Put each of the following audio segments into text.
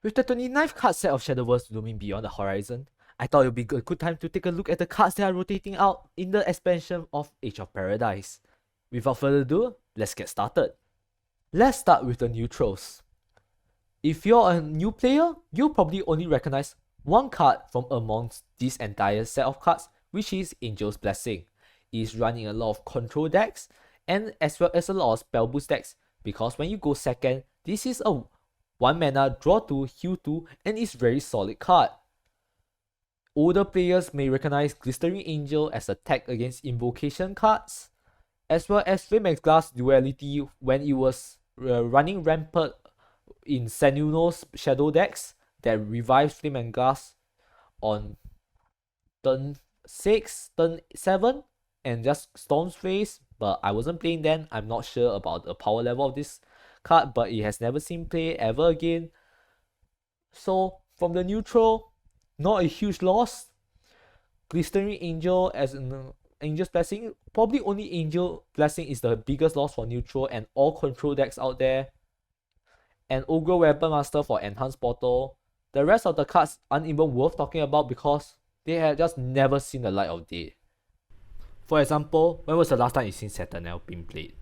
With the 29th card set of Shadowverse looming beyond the horizon, I thought it would be a good time to take a look at the cards that are rotating out in the expansion of Age of Paradise. Without further ado, let's get started. Let's start with the neutrals. If you're a new player, you'll probably only recognize one card from amongst this entire set of cards, which is Angel's Blessing. It is running a lot of control decks and as well as a lot of spell boost decks, because when you go second, this is a 1 mana, draw 2, heal 2, and is very solid card. Older players may recognize Glistering Angel as a tag against invocation cards, as well as Flame and Glass Duality when it was running rampant in Senuno's Shadow decks that revives Flame and Glass on turn 6, turn 7, and just Storm's Face. But I wasn't playing then. I'm not sure about the power level of this card, but it has never seen play ever again. So from the neutral, not a huge loss. Glistering Angel as an Angel's Blessing, probably only Angel Blessing is the biggest loss for neutral and all control decks out there. And Ogre Weapon Master for Enhanced Portal. The rest of the cards aren't even worth talking about because they had just never seen the light of day. For example, when was the last time you seen Saturnel being played?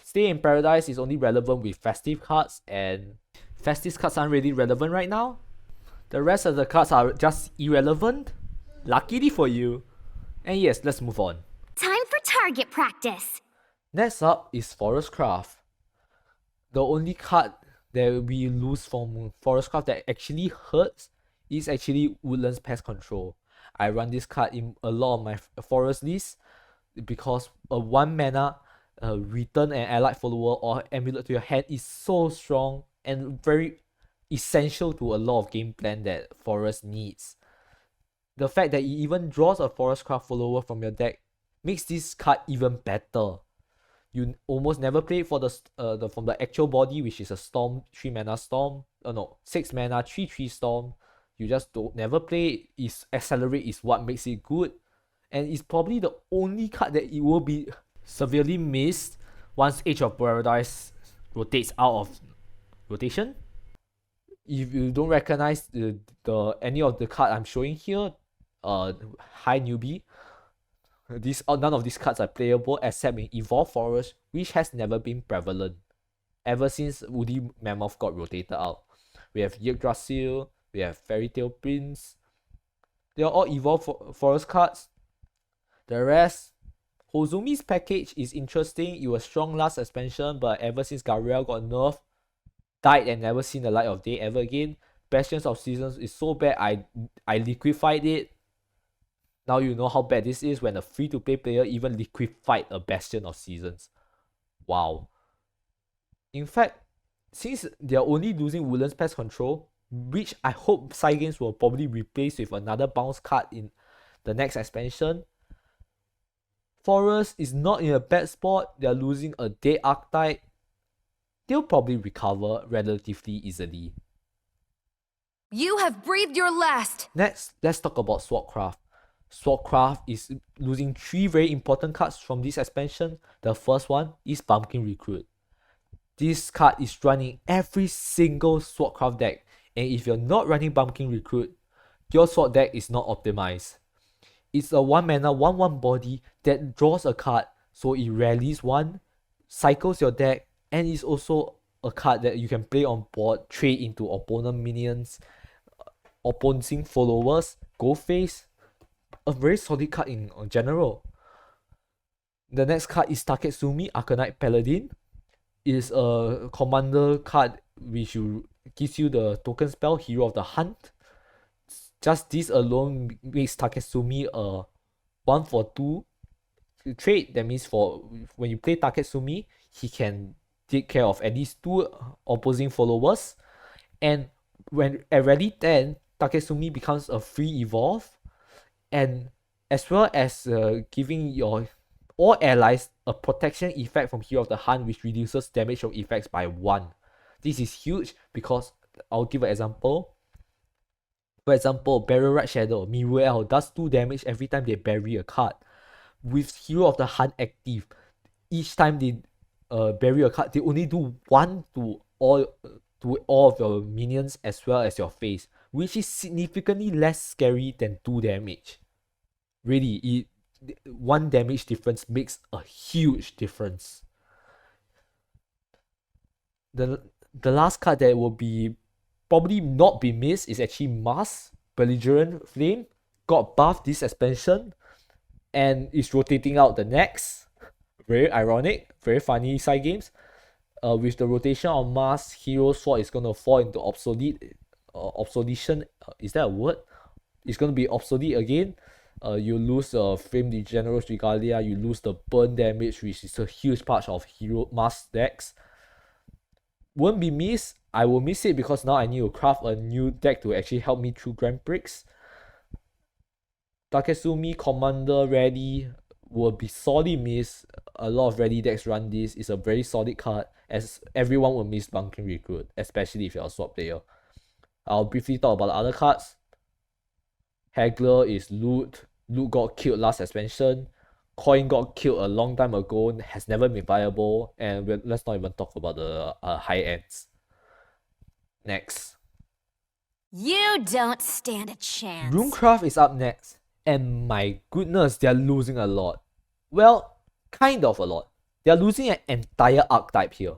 Stay in Paradise is only relevant with festive cards, and festive cards aren't really relevant right now. The rest of the cards are just irrelevant. Luckily for you. And yes, let's move on. Time for target practice. Next up is Swordcraft. The only card that we lose from Swordcraft that actually hurts is actually Woodlands Pest Control. I run this card in a lot of my forest lists because a 1 mana return an allied follower or amulet to your hand is so strong and very essential to a lot of game plan that forest needs. The fact that it even draws a Swordcraft follower from your deck makes this card even better. You almost never play it for from the actual body, which is a Storm, 3 mana Storm. 6 mana, 3/3 Storm. You just don't never play it. Is Accelerate is what makes it good. And it's probably the only card that it will be severely missed once Age of Paradise rotates out of rotation. If you don't recognize any of the card I'm showing here, hi newbie. None of these cards are playable except in Evolved Forest, which has never been prevalent ever since Woody Mammoth got rotated out. We have Yggdrasil, we have Fairy Tail Prince. They are all Evolved Forest cards. The rest, Hozumi's package is interesting. It was strong last expansion, but ever since Gabriel got nerfed, died and never seen the light of day ever again. Bastions of Seasons is so bad, I liquefied it. Now you know how bad this is when a free-to-play player even liquefied a Bastion of Seasons. Wow. In fact, since they are only losing Woodlands Pest Control, which I hope Cygames will probably replace with another bounce card in the next expansion, Forest is not in a bad spot. They are losing a dead archetype. They'll probably recover relatively easily. You have breathed your last. Next, let's talk about Swordcraft. Swordcraft is losing 3 very important cards from this expansion. The first one is Pumpkin Recruit. This card is running every single Swordcraft deck, and if you're not running Pumpkin Recruit, your Sword deck is not optimized. It's a 1 mana 1/1 body that draws a card, so it rallies 1, cycles your deck, and is also a card that you can play on board, trade into opponent minions, opposing followers, go face. A very solid card in general. The next card is Taketsumi, Arcanite Paladin. It is a commander card which gives you the token spell Hero of the Hunt. Just this alone makes Taketsumi a 1/2 trade. That means for when you play Taketsumi, he can take care of at least 2 opposing followers. And when at ready 10, Taketsumi becomes a free evolve. And as well as giving your all allies a protection effect from Hero of the Hunt, which reduces damage from effects by 1. This is huge because I'll give an example. For example, Burial Rat Shadow, Miruel does 2 damage every time they bury a card. With Hero of the Hunt active, each time they bury a card, they only do 1 to all to all of your minions as well as your face, which is significantly less scary than 2 damage. Really, 1 damage difference makes a huge difference. The last card that will be probably not be missed is actually Mars, Belligerent Flame. Got buffed this expansion and is rotating out the next. Very ironic, very funny side games. With the rotation of Mars, Hero Sword is gonna fall into obsolescence. Is that a word? It's gonna be obsolete again. You lose Flame the Generous Regalia, you lose the burn damage, which is a huge part of Hero Mars decks. Won't be missed. I will miss it because now I need to craft a new deck to actually help me through Grand Prix. Takesumi Commander Ready will be sorely missed. A lot of ready decks run this. It's a very solid card, as everyone will miss Bunking Recruit, especially if you're a sword player. I'll briefly talk about the other cards. Haggler is Loot. Loot got killed last expansion. Coin got killed a long time ago, has never been viable, and let's not even talk about the high ends. Next. You don't stand a chance. Dragoncraft is up next, and my goodness, they're losing a lot. Well, kind of a lot. They're losing an entire archetype here.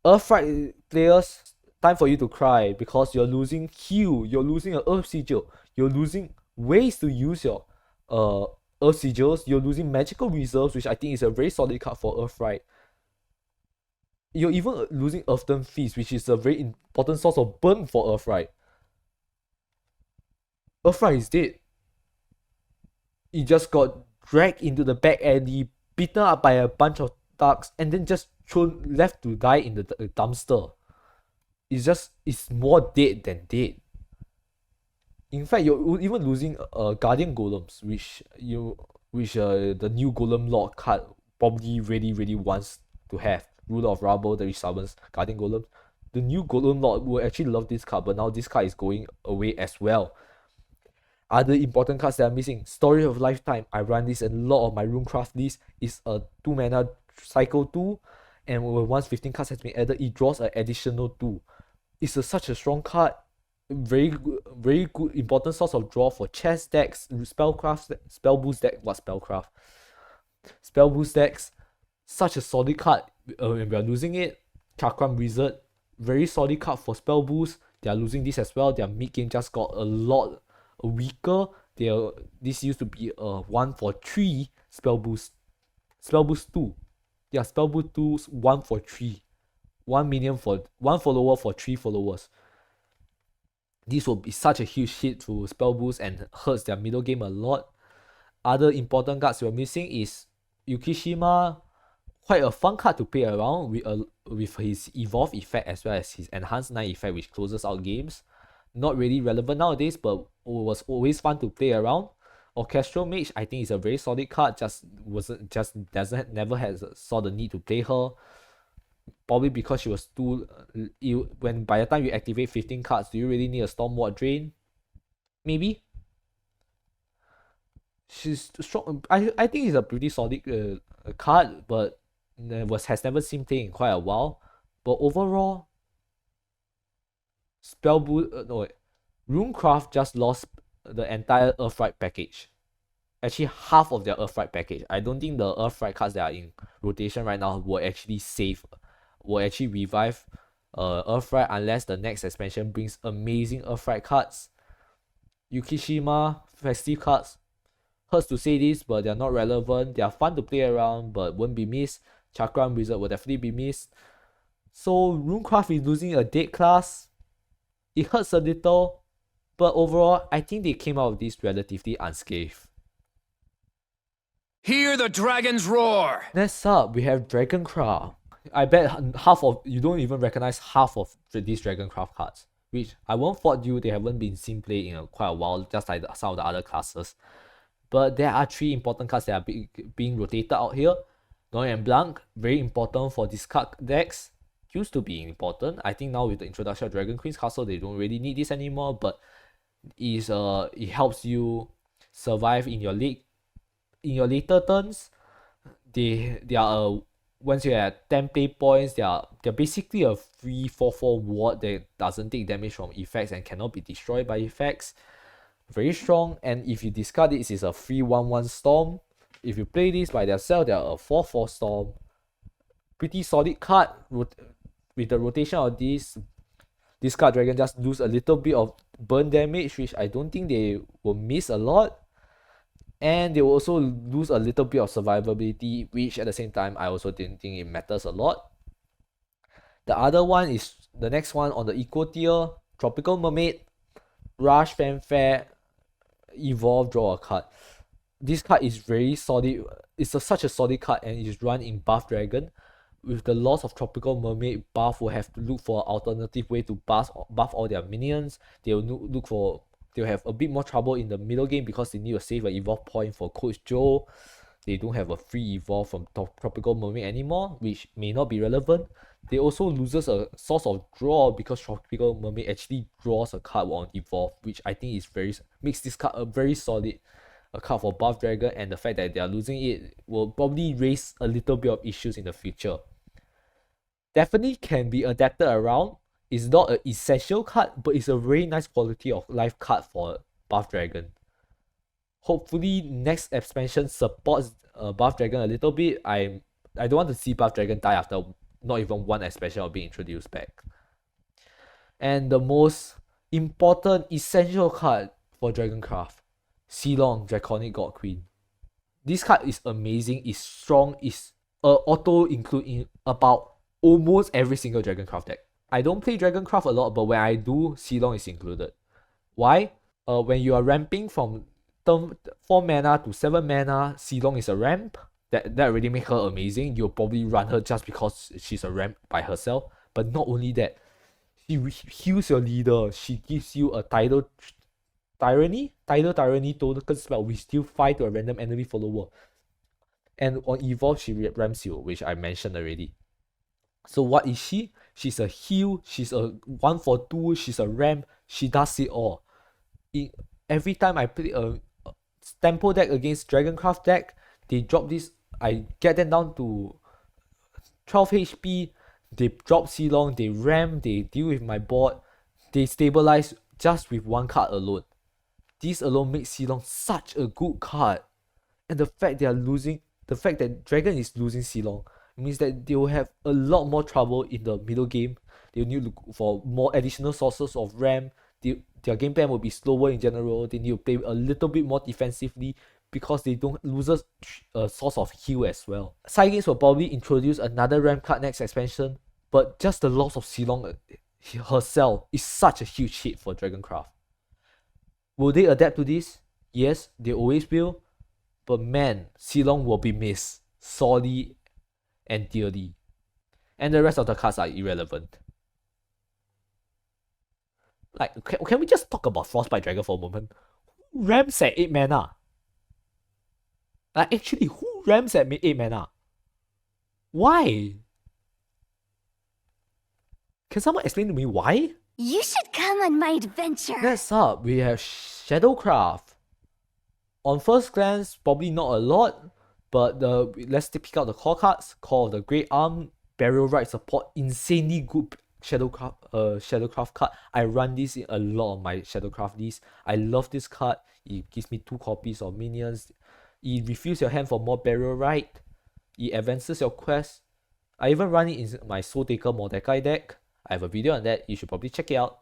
Earthright players, time for you to cry because you're losing Heal, you're losing an Earth Sigil, you're losing ways to use your Earth Sigils, you're losing Magical Reserves, which I think is a very solid card for Earthright. You're even losing Earthen Feast, which is a very important source of burn for Earthright. Earthright is dead. It just got dragged into the back alley, beaten up by a bunch of thugs, and then just left to die in the dumpster. It's more dead than dead. In fact, you're even losing Guardian Golems, which the new Golem Lord card probably really wants to have. Ruler of Rubble, the summons Guardian Golem. The new Golem Lord will actually love this card, but now this card is going away as well. Other important cards that are missing. Story of Lifetime. I run this in a lot of my Dragoncraft list. It's a 2 mana cycle 2, and once 15 cards has been added, it draws an additional 2. It's such a strong card. Very good important source of draw for chess decks, Spellcraft, Spell Boost deck, Spellcraft? Spell Boost decks. Such a solid card. When we are losing it, Chakram Wizard, very solid card for Spell Boost. They are losing this as well. Their mid game just got a lot weaker. This used to be a 1 for 3 Spell Boost. Spell Boost 2. Yeah, Spell Boost 2 1 for 3. 1 minion for 1 follower for 3 followers. This will be such a huge hit to Spell Boost and hurts their middle game a lot. Other important cards we're missing is Yukishima. Quite a fun card to play around with his Evolve effect as well as his Enhanced 9 effect, which closes out games. Not really relevant nowadays, but was always fun to play around. Orchestral Mage, I think is a very solid card. Never saw the need to play her. Probably because she was too. When by the time you activate 15 cards, do you really need a Stormward Drain? Maybe. She's strong. I think it's a pretty solid card, but has never seen play in quite a while. But overall, Dragoncraft just lost the entire Earthright package. Actually, half of their Earthright package. I don't think the Earthright cards that are in rotation right now will actually revive Earthright unless the next expansion brings amazing Earthright cards. Yukishima festive cards. Hurts to say this, but they're not relevant. They are fun to play around, but won't be missed. Chakram Wizard will definitely be missed. So Dragoncraft is losing a dead class. It hurts a little, but overall, I think they came out of this relatively unscathed. Hear the dragons roar! Next up, we have Dragoncraft. I bet you don't even recognize half of these Dragoncraft cards, which I won't fault you, they haven't been seen play in quite a while, just like some of the other classes. But there are 3 important cards that are being rotated out here. Noir and Blanc, very important for discard decks. Used to be important. I think now with the introduction of Dragon Queen's Castle, they don't really need this anymore, but it helps you survive in your later turns. They are a once you're at 10 play points, they're basically a free 4/4 ward that doesn't take damage from effects and cannot be destroyed by effects. Very strong, and if you discard it, it's a free 1/1 storm. If you play this by themselves, they're a 4/4 storm. Pretty solid card. With the rotation of this card dragon just lose a little bit of burn damage, which I don't think they will miss a lot. And they will also lose a little bit of survivability, which at the same time I also didn't think it matters a lot. The other one is the next one on the equal tier, Tropical Mermaid, Rush, Fanfare, Evolve, draw a card. This card is very solid. It's such a solid card and it is run in Buff Dragon. With the loss of Tropical Mermaid, Buff will have to look for an alternative way to buff all their minions. They'll have a bit more trouble in the middle game because they need to save an evolve point for Coach Joe. They don't have a free evolve from Tropical Mermaid anymore, which may not be relevant. They also loses a source of draw because Tropical Mermaid actually draws a card on evolve, which I think is makes this card a very solid card for Buff Dragon, and the fact that they are losing it will probably raise a little bit of issues in the future. Definitely can be adapted around. It's not an essential card, but it's a very nice quality of life card for Buff Dragon. Hopefully next expansion supports Buff Dragon a little bit. I don't want to see Buff Dragon die after not even one expansion of being introduced back. And the most important essential card for Dragoncraft, Ceylon Draconic God Queen. This card is amazing, is strong, is auto include in about almost every single Dragoncraft deck. I don't play Dragoncraft a lot, but when I do, Ceylon is included. Why? When you are ramping from 4 mana to 7 mana, Ceylon is a ramp. That already makes her amazing. You'll probably run her just because she's a ramp by herself. But not only that, she heals your leader. She gives you a Tidal Tyranny token spell which deal 5 to a random enemy follower. And on evolve, she ramps you, which I mentioned already. So what is she? She's a heal, she's a 1/2, she's a ramp, she does it all. Every time I play a tempo deck against Dragoncraft deck, they drop this, I get them down to 12 HP, they drop Ceylon, they ramp, they deal with my board, they stabilize just with one card alone. This alone makes Ceylon such a good card. And the fact that Dragon is losing Ceylon means that they will have a lot more trouble in the middle game. They'll need to look for more additional sources of RAM. Their game plan will be slower in general. They need to play a little bit more defensively because they don't lose a source of heal as well. Side games will probably introduce another RAM card next expansion, but just the loss of Ceylon herself is such a huge hit for Dragoncraft. Will they adapt to this? Yes, they always will. But man, Ceylon will be missed sorely and dearly. And the rest of the cards are irrelevant. Like, can we just talk about Frostbite Dragon for a moment? Who ramps at 8 mana? Like, actually, who ramps at 8 mana? Why? Can someone explain to me why? You should come on my adventure. Next up, we have Shadowcraft. On first glance, probably not a lot, but let's pick out the core cards. Call of the Great Arm, Burial Rite support, insanely good Shadowcraft card. I run this in a lot of my Shadowcraft lists. I love this card. It gives me 2 copies of minions. It refills your hand for more Burial Rite. It advances your quest. I even run it in my Soul Taker Mordecai deck. I have a video on that. You should probably check it out.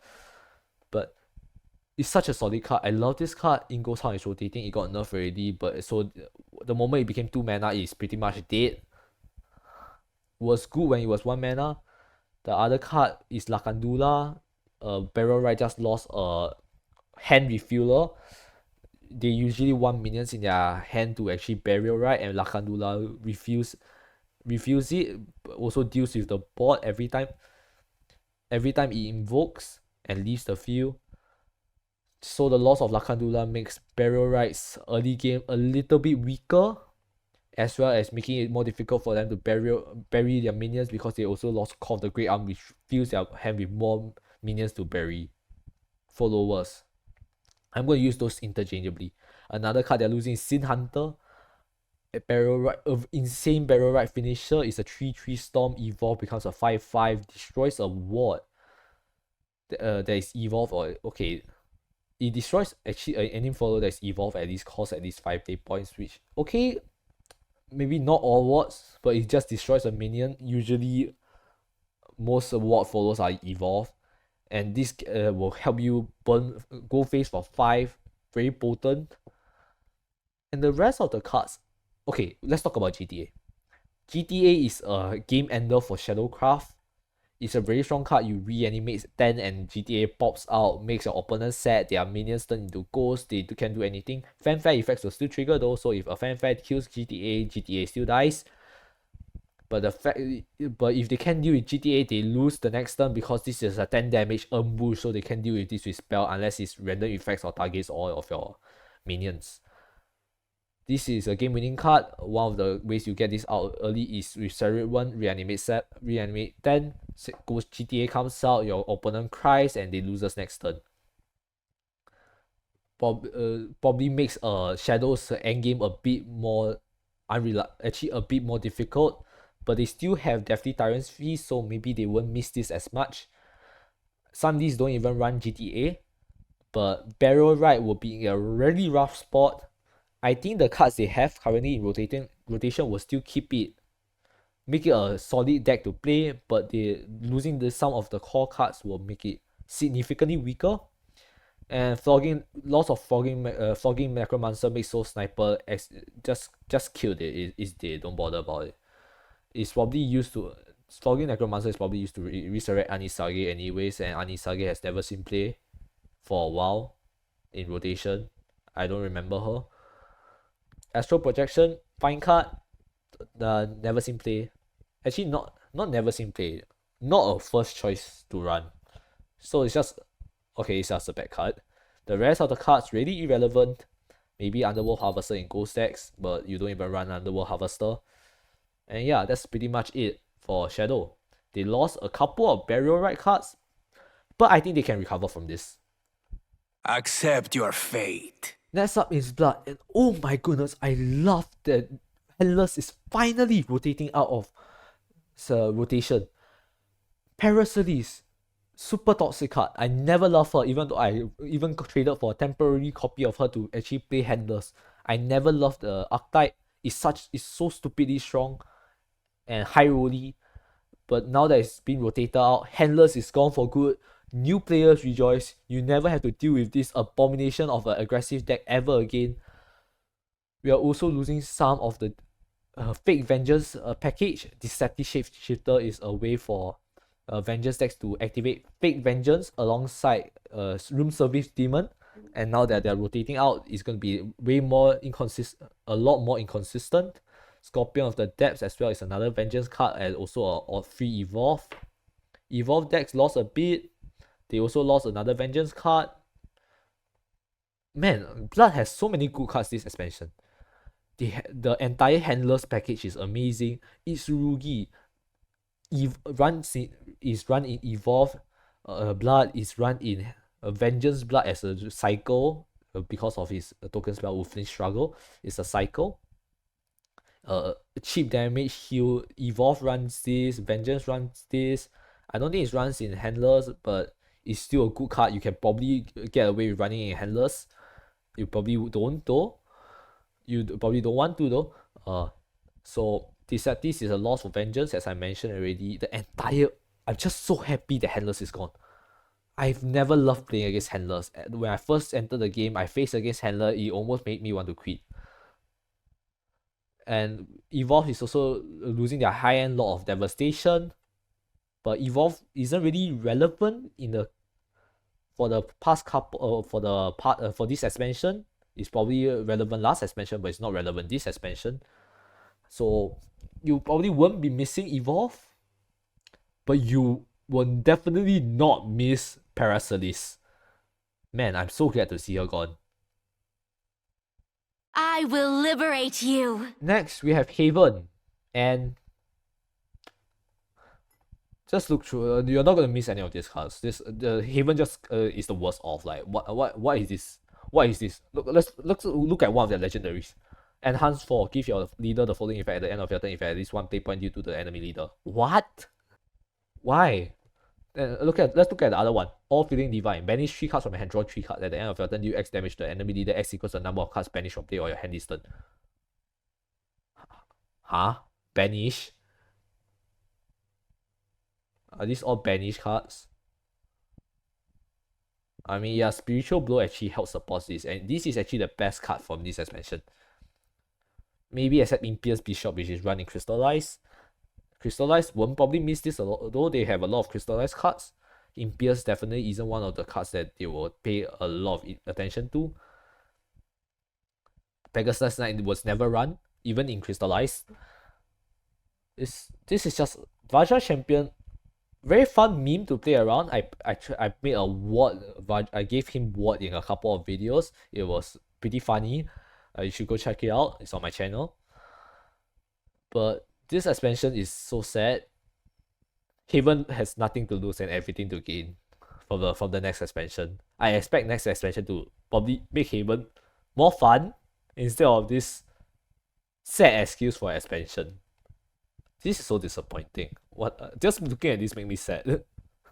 But it's such a solid card. I love this card. Ingo's Hound is rotating. It got nerfed already, but so the moment it became 2 mana, it's pretty much dead. It was good when it was 1 mana. The other card is Lakandula. Barrel Ride just lost a hand refueler. They usually want minions in their hand to actually Burial Ride, and Lakandula refuse it. Also deals with the board every time it invokes and leaves the field. So the loss of Lakandula makes Burial Rites early game a little bit weaker, as well as making it more difficult for them to bury their minions, because they also lost Call of the Great Arm, which fills their hand with more minions to bury. Followers. I'm going to use those interchangeably. Another card they're losing is Sin Hunter. a barrel right, insane barrel right finisher is a 3/3 storm evolve becomes a 5/5 destroys a ward that is evolved or okay. It destroys actually any follower that is evolved at least cost at least 5 day points, which okay, maybe not all wards, but it just destroys a minion. Usually most ward followers are evolved, and this will help you go face for 5, very potent. And the rest of the cards, okay, let's talk about GTA. GTA is a game ender for Shadowcraft. It's a very strong card. You reanimate 10 and GTA pops out, makes your opponent sad, their minions turn into ghosts, they can't do anything. Fanfare effects will still trigger though, so if a fanfare kills GTA still dies. But if they can't deal with GTA, they lose the next turn because this is a 10 damage ambush, so they can't deal with this with spell unless it's random effects or targets all of your minions. This is a game-winning card. One of the ways you get this out early is with Serried 1, reanimate 10, goes GTA comes out, your opponent cries, and they loses next turn. Probably makes Shadow's endgame a bit more actually a bit more difficult, but they still have Deathly Tyrant's Fee, so maybe they won't miss this as much. Some of these don't even run GTA, but Barrel Ride will be in a really rough spot. I think the cards they have currently in rotation will still keep it, make it a solid deck to play, but they losing some of the core cards will make it significantly weaker. And flogging Necromancer makes Soul Sniper just killed it. It's dead. Don't bother about it. It's probably used to flogging Necromancer is probably used to resurrect Anisage anyways, and Anisage has never seen play for a while in rotation. I don't remember her. Astral Projection, fine card, never seen play. Actually, not never seen play. Not a first choice to run. So it's just okay. It's just a bad card. The rest of the cards really irrelevant. Maybe Underworld Harvester in Ghost decks, but you don't even run Underworld Harvester. And yeah, that's pretty much it for Shadow. They lost a couple of Burial Rite cards, but I think they can recover from this. Accept your fate. Next up is Blood, and oh my goodness, I love that Handless is finally rotating out of rotation. Parasilis, super toxic card. I never loved her, even though I even traded for a temporary copy of her to actually play Handless. I never loved the archetype. It's so stupidly strong and high rolly. But now that it's been rotated out, Handless is gone for good. New players rejoice. You never have to deal with this abomination of an aggressive deck ever again. We are also losing some of the fake Vengeance package. Deceptive Shapeshifter is a way for Vengeance decks to activate fake Vengeance alongside Room Service Demon. And now that they're rotating out, it's going to be a lot more inconsistent. Scorpion of the Depths as well is another Vengeance card, and also a free Evolve. Evolve decks lost a bit. They also lost another Vengeance card. Man, Blood has so many good cards this expansion. The entire Handlers package is amazing. Itsurugi is run in Evolve. Blood is run in Vengeance Blood as a cycle because of his token spell Wolfling Struggle. It's a cycle. Cheap damage heal. Evolve runs this. Vengeance runs this. I don't think it runs in Handlers, but it's still a good card. You can probably get away with running in Handlers. You probably don't though. You probably don't want to though. So this is a loss for Vengeance, as I mentioned already. I'm just so happy that Handlers is gone. I've never loved playing against Handlers. When I first entered the game, I faced against Handler. It almost made me want to quit. And Evolve is also losing their high-end Lord of Devastation. But Evolve isn't really relevant for this expansion. It's probably relevant last expansion, but it's not relevant this expansion. So you probably won't be missing Evolve, but you will definitely not miss Parasilis. Man, I'm so glad to see her gone. I will liberate you. Next, we have Haven, and just look through. You're not gonna miss any of these cards. The Haven just is the worst off. Like what is this? What is this? Let's look at one of their legendaries. Enhance 4. Give your leader the following effect at the end of your turn if at least one play point due to the enemy leader. What? Why? Let's look at the other one. All Feeling Divine. Banish 3 cards from your hand, draw 3 cards. At the end of your turn, you X damage to the enemy leader. X equals the number of cards banished from play or your hand this turn. Huh? Banish? Are these all banished cards? I mean, yeah, Spiritual Blow actually helps support this, and this is actually the best card from this expansion. Maybe except Impious Bishop, which is running Crystallize. Crystallize won't probably miss this a lot, though they have a lot of Crystallize cards. Impious definitely isn't one of the cards that they will pay a lot of attention to. Pegasus Knight was never run, even in Crystallize. This is just Vajra Champion. Very fun meme to play around. I made a ward. I gave him ward in a couple of videos. It was pretty funny. You should go check it out. It's on my channel. But this expansion is so sad. Haven has nothing to lose and everything to gain from the next expansion. I expect next expansion to probably make Haven more fun instead of this sad excuse for expansion. This is so disappointing. What? Just looking at this make me sad.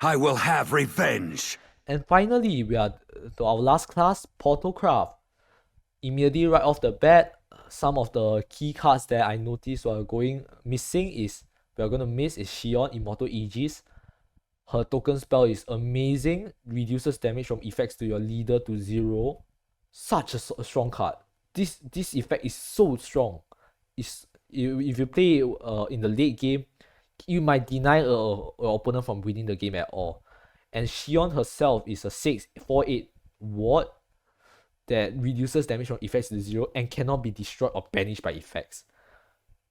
I will have revenge. And finally, we are to our last class, Portalcraft. Immediately right off the bat, some of the key cards that I noticed were going missing is we are going to miss is Shion, Immortal Aegis. Her token spell is amazing, reduces damage from effects to your leader to 0. Such a strong card. This effect is so strong. If you play in the late game, you might deny an opponent from winning the game at all. And Shion herself is a 6/4/8 ward that reduces damage from effects to 0 and cannot be destroyed or banished by effects.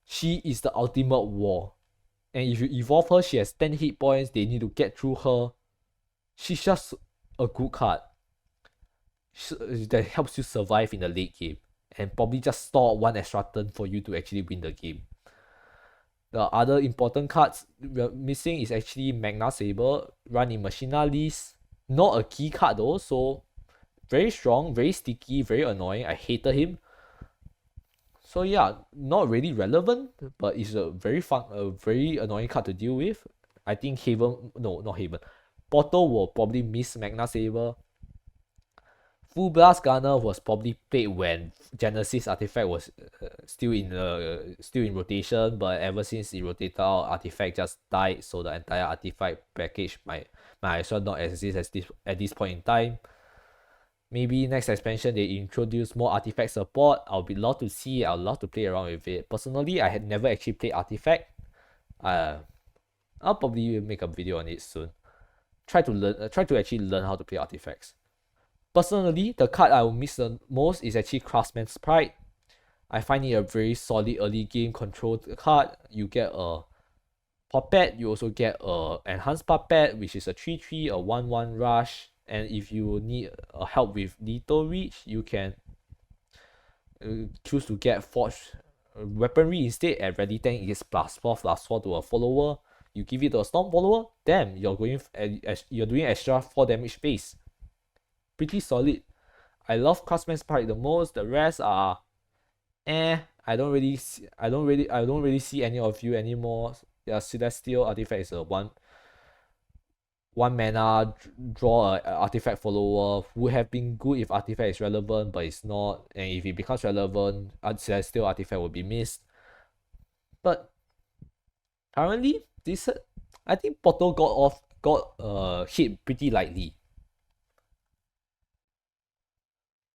She is the ultimate war. And if you evolve her, she has 10 hit points. They need to get through her. She's just a good card that helps you survive in the late game and probably just store one extra turn for you to actually win the game. The other important cards we're missing is actually Magna Saber, run in Machina list. Not a key card though, so very strong, very sticky, very annoying. I hated him. So yeah, not really relevant, but it's a very annoying card to deal with. I think not Haven. Portal will probably miss Magna Saber. Full Blast Gunner was probably played when Genesis Artifact was still in rotation, but ever since it rotated out, Artifact just died, so the entire Artifact package might as well not exist at this point in time. Maybe next expansion they introduce more Artifact support. I'll be love to see it. I'll love to play around with it. Personally, I had never actually played Artifact. I'll probably make a video on it soon. Try to actually learn how to play Artifacts. Personally, the card I will miss the most is actually Craftsman's Pride. I find it a very solid early game control card. You get a Puppet, you also get a Enhanced Puppet, which is a 3/3, a 1/1 rush. And if you need help with lethal reach, you can choose to get Forged Weaponry instead. At ready 10, it gets +4/+4 to a follower. You give it to a Storm follower, damn, you're doing extra 4 damage base. Pretty solid. I love Craftsman's Pride the most. The rest are I don't really see any of you anymore. Yeah, Celestial Artifact is a one mana draw a artifact follower. Would have been good if Artifact is relevant, but it's not. And if it becomes relevant, Celestial Artifact will be missed. But currently, I think Portal got hit pretty lightly.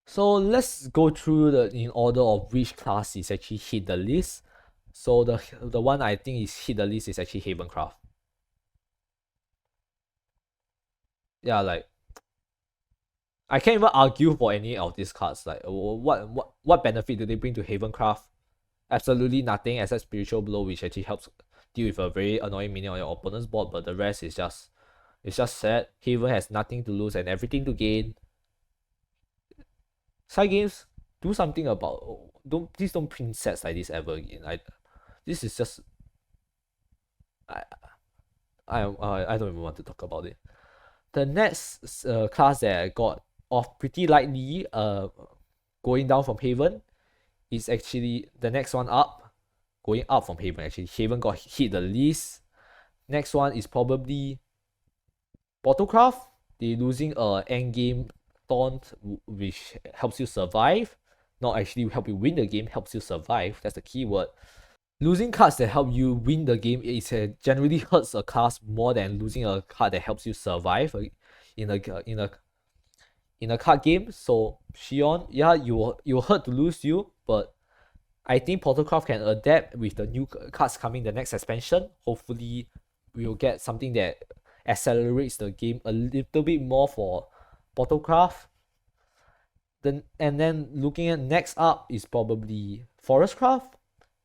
So let's go through in order of which class is actually hit the list. So the one I think is hit the list is actually Havencraft. Yeah, like I can't even argue for any of these cards. Like what benefit do they bring to Havencraft? Absolutely nothing except Spiritual Blow, which actually helps deal with a very annoying minion on your opponent's board, but the rest is just sad. Haven has nothing to lose and everything to gain. Side games, do something about please don't print sets like this ever again. This is just I don't even want to talk about it. The next class that I got off pretty lightly going down from Haven is actually the next one up, going up from Haven actually. Haven got hit the least. Next one is probably Bottlecraft. They're losing a endgame taunt which helps you survive. Not actually help you win the game, helps you survive. That's the keyword. Losing cards that help you win the game is generally hurts a class more than losing a card that helps you survive in a card game. So Shion, yeah, you hurt to lose you, but I think Bottlecraft can adapt with the new cards coming the next expansion. Hopefully, we'll get something that accelerates the game a little bit more for Bottlecraft. And then looking at next up is probably Forestcraft.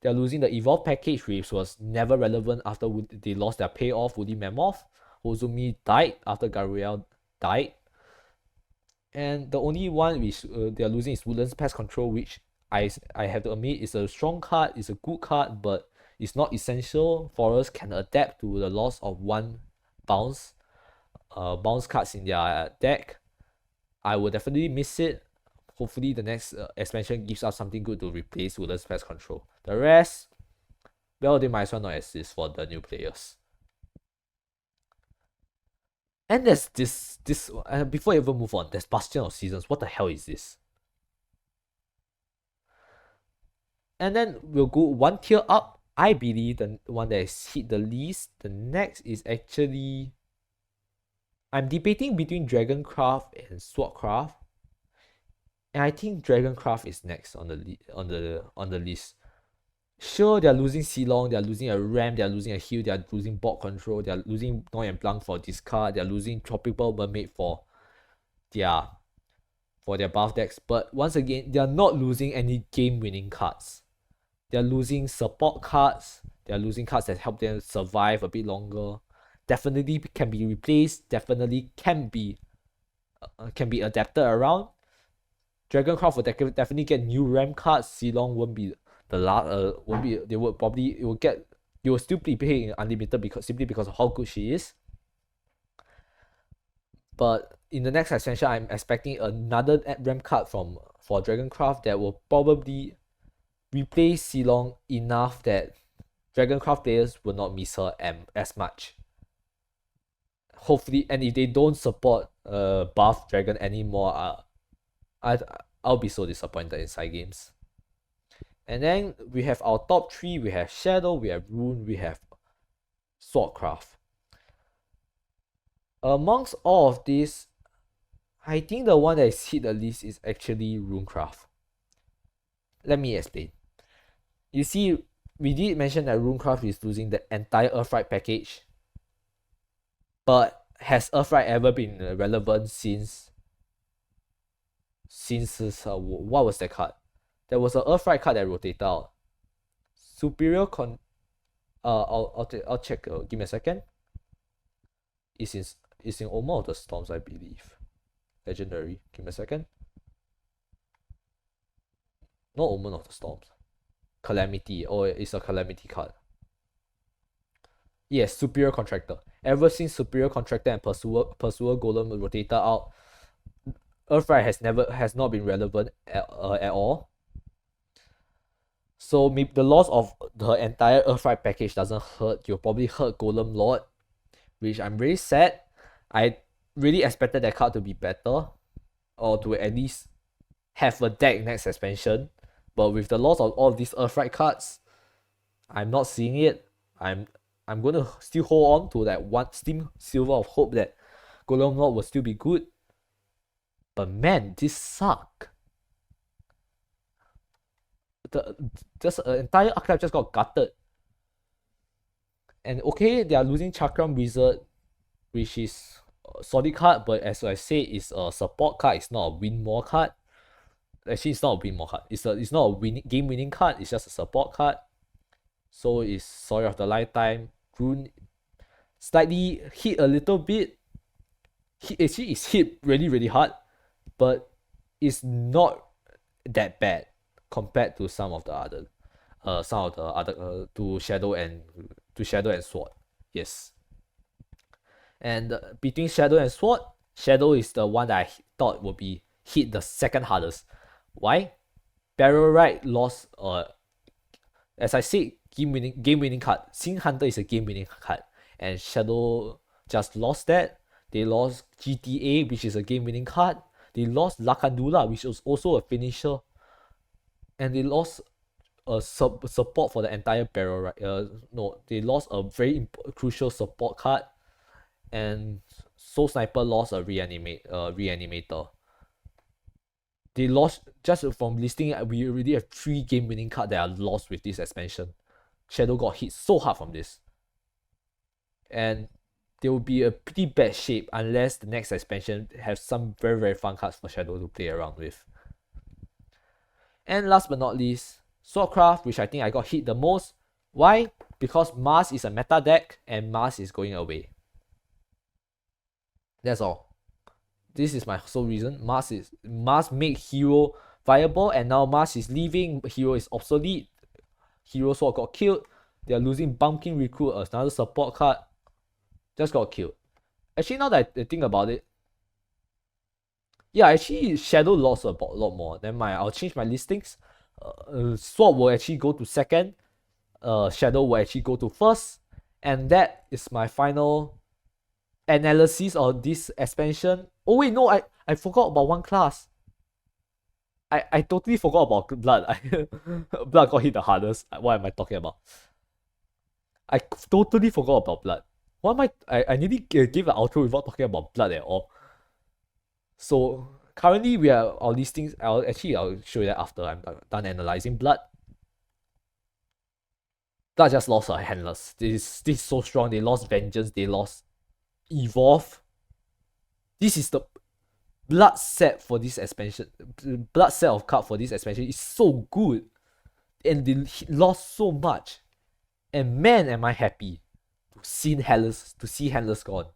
They're losing the Evolve package, which was never relevant after they lost their payoff, Woody Mammoth. Hozumi died after Gabriel died. And the only one which they're losing is Woodlands Pest Control, which I have to admit is a strong card, it's a good card, but it's not essential. Forest can adapt to the loss of one bounce cards in their deck. I will definitely miss it. Hopefully the next expansion gives us something good to replace Woodlands Pest Control. The rest, well, they might as well not exist for the new players. And there's this before I even move on, there's Bastion of Seasons. What the hell is this? And then we'll go one tier up. I believe the one that is hit the least. The next is actually, I'm debating between Dragoncraft and Swordcraft. And I think Dragoncraft is next on the list. Sure, they're losing Silong, they're losing a Ram, they're losing a heal, they're losing bot control, they're losing Noi and Blanc for discard, they're losing Tropical Mermaid for their buff decks. But once again, they're not losing any game-winning cards. They're losing support cards, they're losing cards that help them survive a bit longer. Definitely can be replaced, definitely can be adapted around. Dragoncraft will definitely get new RAM cards. Silong won't be the last. They will still be paying unlimited simply because of how good she is. But in the next expansion, I'm expecting another RAM card for Dragoncraft that will probably replace Silong enough that Dragoncraft players will not miss her as much. Hopefully, and if they don't support buff Dragon anymore, I'll be so disappointed in side games. And then we have our top 3. We have Shadow, we have Rune, we have Swordcraft. Amongst all of these, I think the one that is hit the least is actually Runecraft. Let me explain. You see, we did mention that Runecraft is losing the entire Earthright package. But has Earthright ever been relevant since what was that card? There was an Earthright card that rotated out. Superior I'll check. Give me a second. It's in Omen of the Storms, I believe. Legendary. Give me a second. Not Omen of the Storms. Calamity. Oh, it's a Calamity card. Yes, Superior Contractor. Ever since Superior Contractor and Pursuer Golem rotated out, Earthright has not been relevant at all. So maybe the loss of the entire Earthright package doesn't hurt. You'll probably hurt Golem Lord, which I'm really sad. I really expected that card to be better, or to at least have a deck next expansion. But with the loss of all of these Earthright cards, I'm not seeing it. I'm gonna still hold on to that one Steam Silver of hope that Golem Lord will still be good. But man, this suck. Just an entire archetype just got gutted. And okay, they are losing Chakram Wizard, which is a solid card, but as I say, it's a support card. It's not a win more card. Actually, it's not a win more card. It's not a game winning card. It's just a support card. So it's Story of the Lifetime. Rune slightly hit a little bit. Actually, it's hit really hard, but it's not that bad compared to some of the other to Shadow and Sword. Yes. And between Shadow and Sword, Shadow is the one that I thought would be hit the second hardest. Why? Barrel Ride lost as I said, game winning card. Sin Hunter is a game winning card, and Shadow just lost that. They lost GTA, which is a game winning card. They lost Lakandula, which was also a finisher, and they lost a support for the entire barrel. Right? No, they lost a very crucial support card, and Soul Sniper lost a reanimator. They lost, just from listing, we already have 3 game winning cards that are lost with this expansion. Shadow got hit so hard from this, and they will be a pretty bad shape unless the next expansion has some very fun cards for Shadow to play around with. And last but not least, Swordcraft, which I think I got hit the most. Why? Because Mars is a meta deck and Mars is going away. That's all. This is my sole reason. Mars made Hero viable, and now Mars is leaving. Hero is obsolete. Hero Sword got killed. They are losing Bumpkin Recruit, another support card. Just got killed. Actually, now that I think about it, yeah, actually Shadow lost a lot more. Never mind, I'll change my listings. Sword will actually go to second. Shadow will actually go to first. And that is my final analysis of this expansion. Oh wait, no, I forgot about one class. I totally forgot about Blood. Blood got hit the hardest. What am I talking about? I totally forgot about Blood. Why am I nearly gave an outro without talking about Blood at all. So currently we are our listings. I'll show you that after I'm done analyzing Blood. Blood just lost a handless. This is so strong. They lost Vengeance. They lost Evolve. This is the Blood set for this expansion. Blood set of card for this expansion is so good, and they lost so much. And man, am I happy to see handless gone.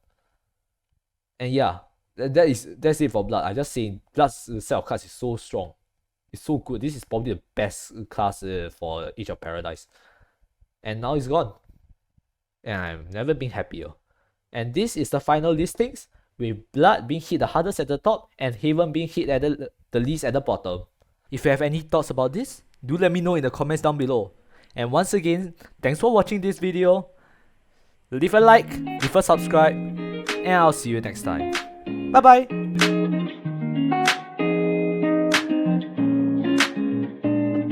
And yeah, that's it for Blood. I just saying Blood's set of cards is so strong. It's so good. This is probably the best class for Age of Paradise. And now it's gone. And I've never been happier. And this is the final listings, with Blood being hit the hardest at the top and Haven being hit at the least at the bottom. If you have any thoughts about this, do let me know in the comments down below. And once again, thanks for watching this video. Leave a like, leave a subscribe, and I'll see you next time. Bye bye!